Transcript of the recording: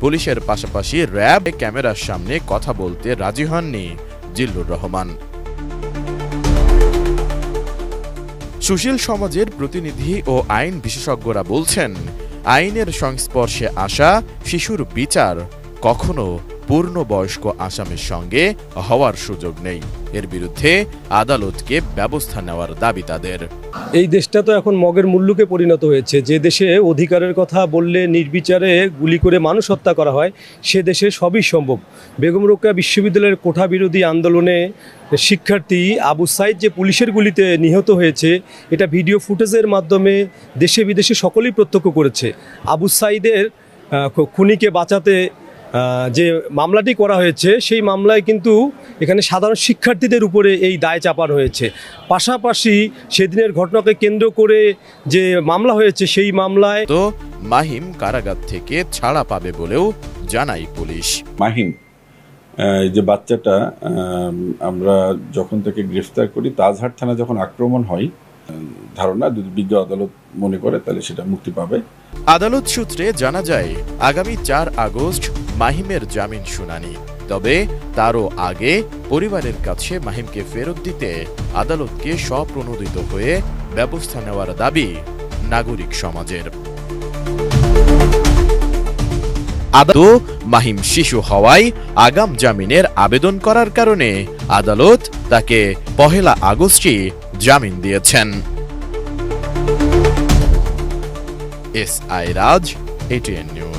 পুলিশের পাশাপাশি র্যাব ক্যামেরার সামনে কথা বলতে রাজি হননি জিল্লুর রহমান। সুশীল সমাজের প্রতিনিধি ও আইন বিশেষজ্ঞরা বলছেন, আইনের সংস্পর্শে আসা শিশুর বিচার কখনো পূর্ণবয়স্ক আসামির সঙ্গে হওয়ার সুযোগ নেই। এর বিরুদ্ধে আদালতকে ব্যবস্থা নেওয়ার দাবি তাদের। এই দেশটা তো এখন মগের মুল্লুকে পরিণত হয়েছে। যে দেশে অধিকারের কথা বললে নির্বিচারে গুলি করে মানুষ হত্যা করা হয়, সে দেশে সবই সম্ভব। বেগম রোকেয়া বিশ্ববিদ্যালয়ের কোঠা বিরোধী আন্দোলনে শিক্ষার্থী আবু সাইদ যে পুলিশের গুলিতে নিহত হয়েছে, এটা ভিডিও ফুটেজের মাধ্যমে দেশে বিদেশে সকলেই প্রত্যক্ষ করেছে। আবু সাইদের খুনিকে বাঁচাতে যে মামলাটি করা হয়েছে, সেই মামলায় কিন্তু এখানে সাধারণ শিক্ষার্থীদের উপরে এই দায় চাপানো হয়েছে। পাশাপাশি সেদিনের ঘটনাকে কেন্দ্র করে যে মামলা হয়েছে, সেই মামলায় তো মাহিম কারাগার থেকে ছাড়া পাবে বলেও জানায় পুলিশ। মাহিম যে বাচ্চাটা আমরা যখন থেকে গ্রেফতার করি, তাজহাট থানা যখন আক্রমণ হয়, ধারণা যদি বিজ্ঞ আদালত মনে করে তাহলে সেটা মুক্তি পাবে। আদালত সূত্রে জানা যায়, আগামী 4 আগস্ট মাহিমের জামিন শুনানি। তবে তারও আগে পরিবারের কাছে মাহিমকে ফেরত দিতে আদালতকে স্বপ্রণোদিত হয়ে ব্যবস্থা নেওয়ার দাবি নাগরিক সমাজের। আদালত মাহিম শিশু হওয়ায় আগাম জামিনের আবেদন করার কারণে আদালত তাকে 1 আগস্টই জামিন দিয়েছেন। S I Raj, ATN news.